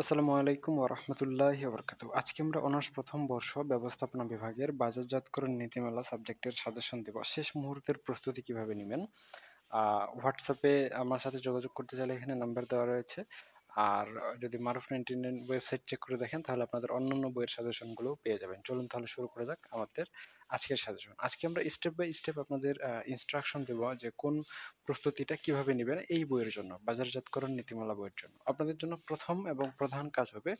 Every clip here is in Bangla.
আসসালামু আলাইকুম ওয়া রাহমাতুল্লাহি ওয়া বারাকাতুহু। আজকে আমরা অনার্স প্রথম বর্ষ ব্যবস্থাপনা বিভাগের বাজারজাতকরণ নীতিমালা সাবজেক্টের সাজেশন দেব। শেষ মুহূর্তের প্রস্তুতি কিভাবে নিবেন? হোয়াটসঅ্যাপে আমার সাথে যোগাযোগ করতে চাইলে এখানে নাম্বার দেওয়া রয়েছে। আর যদি মারুফ 99 ওয়েবসাইট চেক করে দেখেন তাহলে আপনাদের অন্যান্য বইয়ের সাজেশনগুলোও পেয়ে যাবেন। চলুন তাহলে শুরু করা যাক আমাদের আজকের সাজেশন। আজকে আমরা স্টেপ বাই স্টেপ আপনাদের ইনস্ট্রাকশন দেব যে কোন প্রস্তুতিটা কিভাবে নিবেন এই বইয়ের জন্য, বাজারজাতকরণ নীতিমালা বইয়ের জন্য। আপনাদের জন্য প্রথম এবং প্রধান কাজ হবে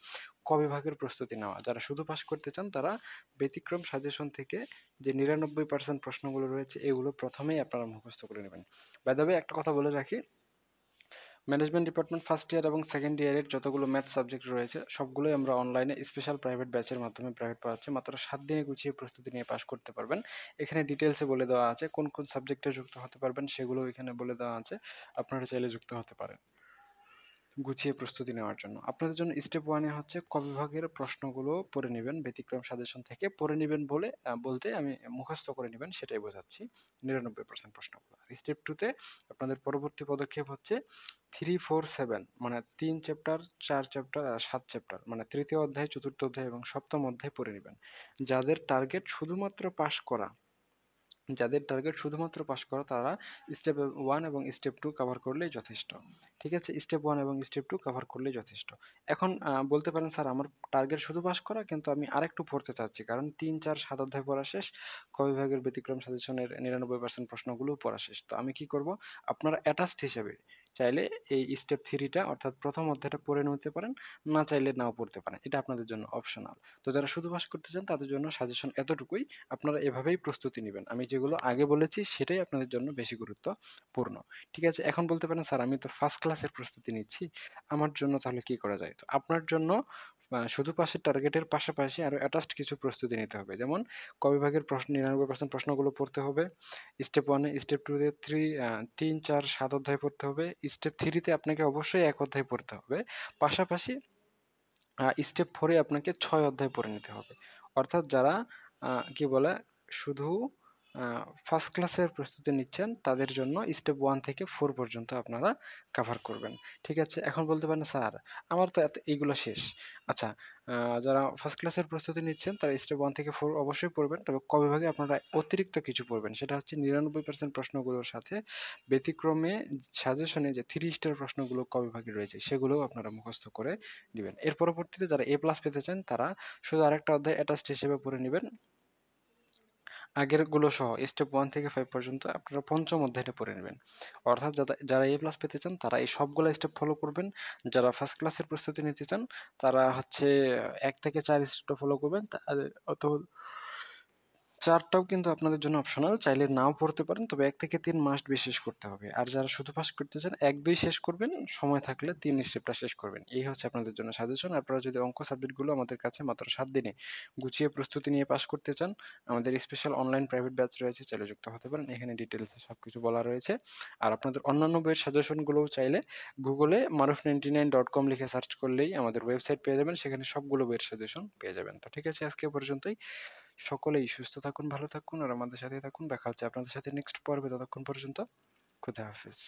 ক বিভাগের প্রস্তুতি নেওয়া। যারা শুধু পাস করতে চান তারা ব্যতিক্রম সাজেশন থেকে যে 99% প্রশ্নগুলো রয়েছে এগুলো প্রথমেই আপনারা মুখস্থ করে নেবেন। বাই দ্য ওয়ে একটা কথা বলে রাখি, ম্যানেজমেন্ট ডিপার্টমেন্ট ফার্স্ট ইয়ার এবং সেকেন্ড ইয়ারের যতগুলো ম্যাথ সাবজেক্ট রয়েছে সবগুলোই আমরা অনলাইনে স্পেশাল প্রাইভেট ব্যাচের মাধ্যমে প্রাইভেট পড়াচ্ছি। মাত্র 7 দিনে গুছিয়ে প্রস্তুতি নিয়ে পাস করতে পারবেন। এখানে ডিটেলসে বলে দেওয়া আছে কোন কোন সাবজেক্টে যুক্ত হতে পারবেন, সেগুলো এখানে বলে দেওয়া আছে। আপনারা চাইলে যুক্ত হতে পারেন গুছিয়ে প্রস্তুতি নেওয়ার জন্য। আপনাদের জন্য স্টেপ 1 এ হচ্ছে ক বিভাগের প্রশ্নগুলো পড়ে নিবেন ব্যতিক্রম সাজেশন থেকে। পড়ে নিবেন বলতে আমি মুখস্থ করে নিবেন সেটাই বোঝাচ্ছি। 99% প্রশ্নগুলো। আর স্টেপ 2 তে আপনাদের পরবর্তী পদক্ষেপ হচ্ছে 3, 4, 7 মানে 3 চ্যাপ্টার, 4 চ্যাপ্টার আর 7 চ্যাপ্টার মানে তৃতীয় অধ্যায়, চতুর্থ অধ্যায় এবং সপ্তম অধ্যায় পড়ে নিবেন। যাদের টার্গেট শুধুমাত্র পাস করা তারা স্টেপ 1 এবং স্টেপ 2 কভার করলেই যথেষ্ট। ঠিক আছে? স্টেপ 1 এবং স্টেপ 2 কভার করলেই যথেষ্ট। এখন বলতে পারেন স্যার আমার টার্গেট শুধু পাস করা, কিন্তু আমি আরেকটু পড়তে চাচ্ছি। কারণ ৩, ৪, ৭ অধ্যায় পড়া শেষ। ক বিভাগের ব্যতিক্রম সাজেশনের 99% প্রশ্নগুলোও পড়া শেষ। তো আমি কি করব? আপনারা অ্যাটাচড হিসেবে চাইলে এই স্টেপ 3 টা অর্থাৎ প্রথম অধ্যায়টা পড়ে নিতে পারেন, না চাইলে নাও পড়তে পারেন। এটা আপনাদের জন্য অপশনাল। তো যারা শুধু পাস করতে চান তাদের জন্য সাজেশন এতটুকুই। আপনারা এভাবেই প্রস্তুতি নিবেন। আমি যেগুলো আগে বলেছি সেটাই আপনাদের জন্য বেশি গুরুত্বপূর্ণ। ঠিক আছে? এখন বলতে পারেন স্যার আমি তো ফার্স্ট ক্লাসের প্রস্তুতি নিচ্ছি। আমার জন্য তাহলে কি করা যায়? তো আপনার জন্য শুধু পাসের টার্গেটের পাশাপাশি আরো অ্যাটাচড কিছু প্রস্তুতি নিতে হবে। যেমন ক বিভাগের প্রশ্ন 99% প্রশ্নগুলো পড়তে হবে। স্টেপ 1 এ, স্টেপ 2 তে 3, 4, 7 অধ্যায় পড়তে হবে। স্টেপ 3 তে আপনাকে অবশ্যই ১ অধ্যায় পড়তে হবে। পাশাপাশি স্টেপ 4 এ আপনাকে ৬ অধ্যায় পড়ে নিতে হবে। অর্থাৎ যারা কি বলে শুধু আ ফার্স্ট ক্লাসের প্রস্তুতি নিচ্ছেন তাদের জন্য স্টেপ 1 থেকে 4 পর্যন্ত আপনারা কভার করবেন। ঠিক আছে? এখন বলতে পারেন স্যার আমার তো এইগুলো শেষ। আচ্ছা, আ যারা ফার্স্ট ক্লাসের প্রস্তুতি নিচ্ছেন তারা স্টেপ 1 থেকে 4 অবশ্যই পড়বেন। তবে ক বিভাগে আপনারা অতিরিক্ত কিছু পড়বেন। সেটা হচ্ছে 99% প্রশ্নগুলোর সাথে ব্যতিক্রমে সাজেশনে যে 3 স্টার প্রশ্নগুলো ক বিভাগে রয়েছে সেগুলোও আপনারা মুখস্থ করে নিবেন। এর পরবর্তীতে যারা এ প্লাস পেতে চান তারা শুধু আরেকটা অধ্যায় অ্যাটাচড হিসেবে পড়ে নিবেন। আগেরগুলো সহ স্টেপ 1 থেকে 5 পর্যন্ত আপনারা পঞ্চম অধ্যায়টা পড়ে নেবেন। অর্থাৎ যারা এ প্লাস পেতে চান তারা এই সবগুলা স্টেপ ফলো করবেন। যারা ফার্স্ট ক্লাসের প্রস্তুতি নিতে চান তারা হচ্ছে ১ থেকে ৪ স্টেপটা ফলো করবেন। অত ৪ টাও কিন্তু আপনাদের জন্য অপশনাল। চাইলে নাও পড়তে পারেন। তবে ১ থেকে ৩ মাস্ট বি শেষ করতে হবে। আর যারা শুধু পাস করতে চান ১, ২ শেষ করবেন। সময় থাকলে ৩ স্টেপটা শেষ করবেন। এই হচ্ছে আপনাদের জন্য সাজেশন। আপনারা যদি অঙ্ক সাবজেক্টগুলো আমাদের কাছে মাত্র ৭ দিনে গুছিয়ে প্রস্তুতি নিয়ে পাস করতে চান, আমাদের স্পেশাল অনলাইন প্রাইভেট ব্যাচ রয়েছে, চাইলে যুক্ত হতে পারেন। এখানে ডিটেইলসে সবকিছু বলা রয়েছে। আর আপনাদের অন্যান্য বইয়ের সাজেশনগুলোও চাইলে গুগলে maruf99.com লিখে সার্চ করলেই আমাদের ওয়েবসাইট পেয়ে যাবেন। সেখানে সবগুলো বইয়ের সাজেশন পেয়ে যাবেন। তো ঠিক আছে, আজকে এ পর্যন্তই। সকলেই সুস্থ থাকুন, ভালো থাকুন আর আমাদের সাথেই থাকুন। দেখা হচ্ছে আপনাদের সাথে নেক্সট পর্বে। ততক্ষণ পর্যন্ত খোদা হাফেজ।